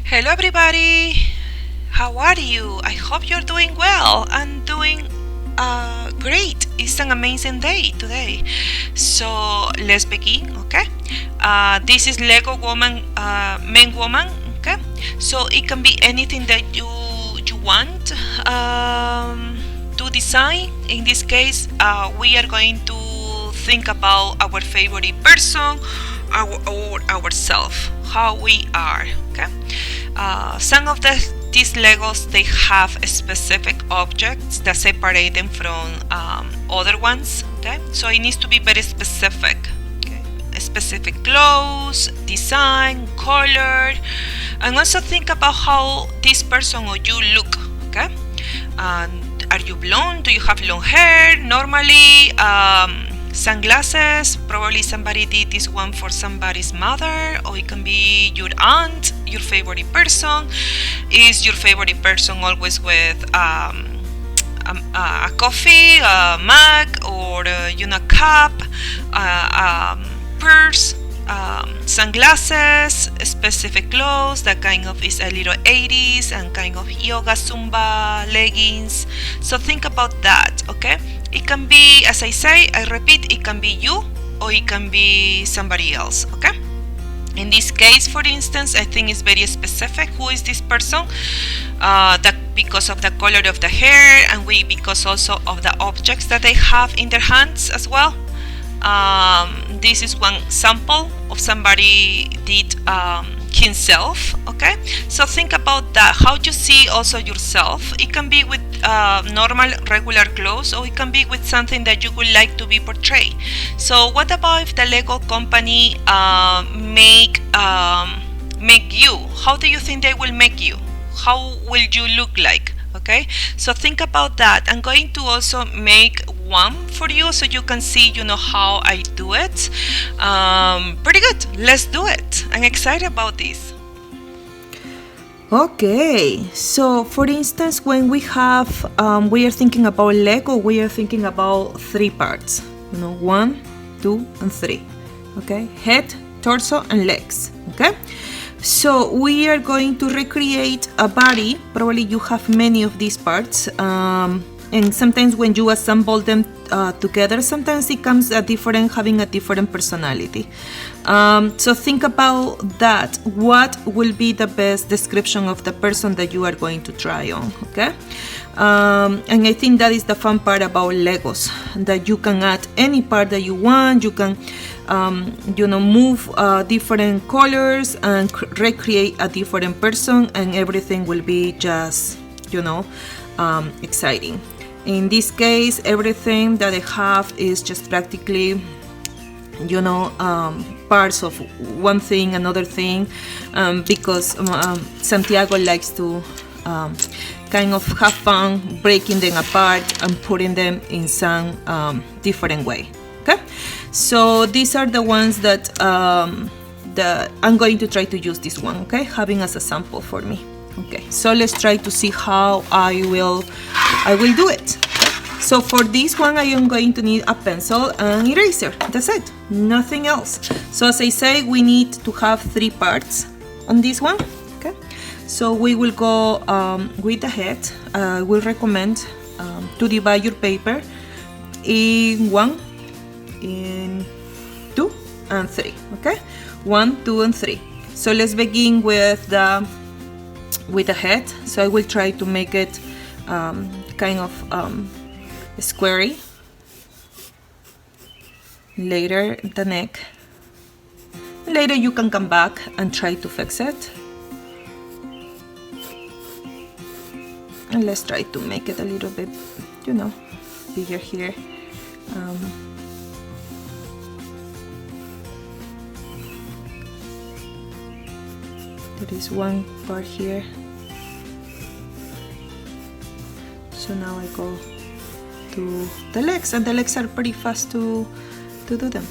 Hello, everybody. How are you? I hope you're doing well. I'm doing great. It's an amazing day today. So let's begin, okay? This is Lego Woman, Man Woman, okay? So it can be anything that you want to design. In this case, we are going to think about our favorite person or ourselves, how we are, okay? Some of these Legos, they have specific objects that separate them from other ones, okay? So it needs to be very specific, okay? Specific clothes, design, color, and also think about how this person or you look, okay? Are you blonde? Do you have long hair? Normally, sunglasses, probably somebody did this one for somebody's mother, or it can be your aunt, your favorite person. Is your favorite person always with a coffee, a mug, or a cup, purse, sunglasses, specific clothes that kind of is a little 80s and kind of yoga zumba leggings. So think about that, okay? It can be, as I repeat, it can be you or it can be somebody else, okay? In this case, for instance, I think it's very specific who is this person, that because of the color of the hair and because also of the objects that they have in their hands as well. This is one sample of somebody did himself, okay? So think about that, how you see also yourself. It can be with normal regular clothes, or it can be with something that you would like to be portrayed. So what about if the Lego company make you? How do you think they will make you? How will you look like? Okay, so think about that. I'm going to also make one for you so you can see, how I do it. Pretty good. Let's do it. I'm excited about this. Okay, so for instance, when we are thinking about Lego, we are thinking about three parts. 1, 2, and 3. Okay, head, torso, and legs. Okay. So we are going to recreate a body. Probably you have many of these parts, and sometimes when you assemble them together, sometimes it comes having a different personality. So think about that. What will be the best description of the person that you are going to try on? Okay, and I think that is the fun part about Legos, that you can add any part that you want. You can move different colors and recreate a different person, and everything will be just exciting. In this case, everything that I have is just practically parts of one thing, another thing, because Santiago likes to kind of have fun breaking them apart and putting them in some different way. Okay, so these are the ones that I'm going to try to use this one, okay, having as a sample for me. Okay, so let's try to see how I will do it. So for this one, I am going to need a pencil and eraser. That's it, nothing else. So as I say, we need to have three parts on this one. Okay, so we will go with the head. I will recommend to divide your paper in 1, in 2, and 3. Okay, 1, 2, and 3. So let's begin with the head. So I will try to make it kind of squarey. Later the neck. Later you can come back and try to fix it. And let's try to make it a little bit, bigger here. There is one part here. So now I go to the legs, and the legs are pretty fast to do them.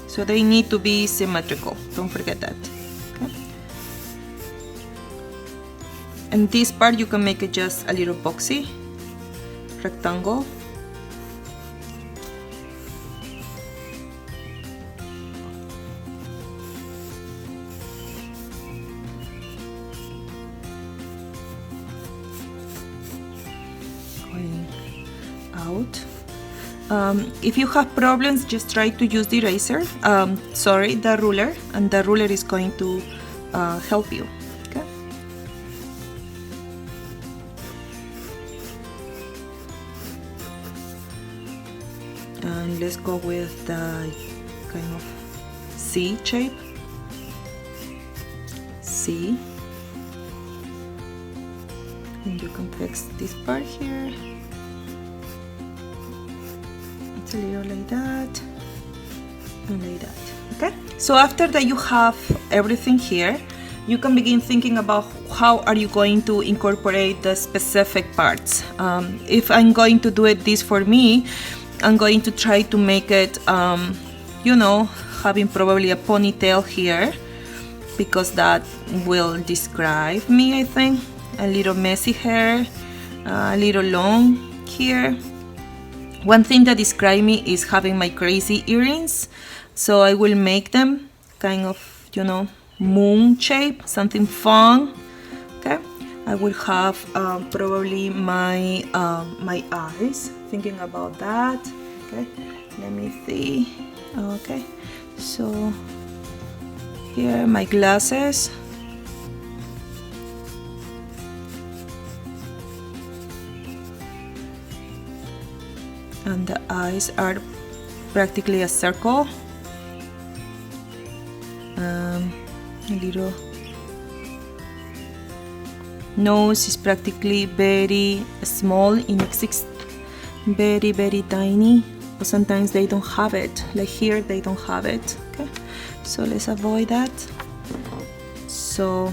So they need to be symmetrical, don't forget that. Okay. And this part you can make it just a little boxy, rectangle. out. If you have problems, just try to use the eraser, the ruler, and the ruler is going to help you. Okay. And let's go with the kind of C shape. C. And you can fix this part here. It's a little like that and like that. Okay, so after that you have everything here, you can begin thinking about how are you going to incorporate the specific parts. If I'm going to do it this for me, I'm going to try to make it having probably a ponytail here, because that will describe me, I think. A little messy hair, a little long here. One thing that describes me is having my crazy earrings, so I will make them kind of, moon shape, something fun. Okay, I will have probably my eyes, thinking about that. Okay, let me see. Okay, so here my glasses. And the eyes are practically a circle. A little nose is practically very small, very, very tiny. But sometimes they don't have it. Like here, they don't have it. Okay, so let's avoid that. So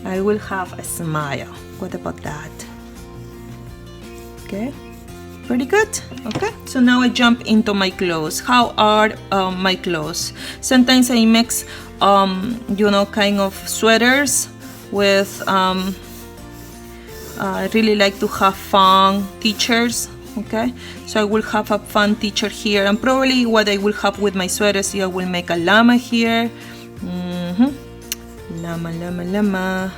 I will have a smile. What about that? Okay. Pretty good. Okay, so now I jump into my clothes. How are my clothes? Sometimes I mix kind of sweaters with I really like to have fun t-shirts. Okay, so I will have a fun t-shirt here, and probably what I will have with my sweaters, I will make a llama here. Llama.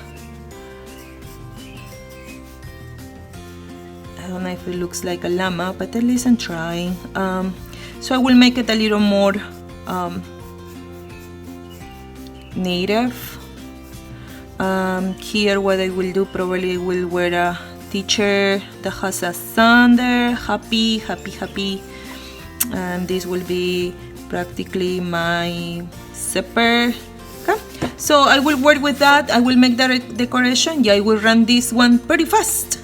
I don't know if it looks like a llama, but at least I'm trying. So I will make it a little more native. Here what I will do, probably I will wear a t-shirt that has a sun there, happy. And this will be practically my zipper. Okay, so I will work with that. I will make that decoration. I will run this one pretty fast.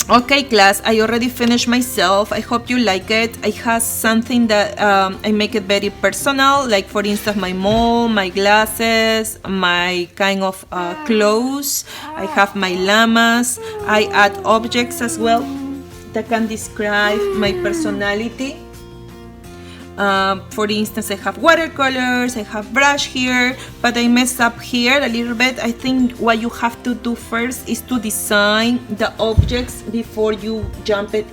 Okay, class, I already finished myself. I hope you like it. I have something that I make it very personal, like for instance my mom, my glasses, my kind of clothes. I have my llamas. I add objects as well that can describe my personality. For instance, I have watercolors, I have brush here, but I messed up here a little bit. I think what you have to do first is to design the objects before you jump it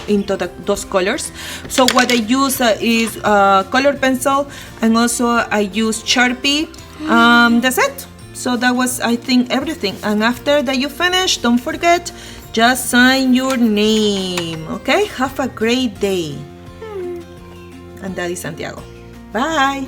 into those colors. So what I use is color pencil, and also I use Sharpie. That's it. So that was, I think, everything. And after that you finish, don't forget, just sign your name. Okay, have a great day. And that is Santiago. Bye.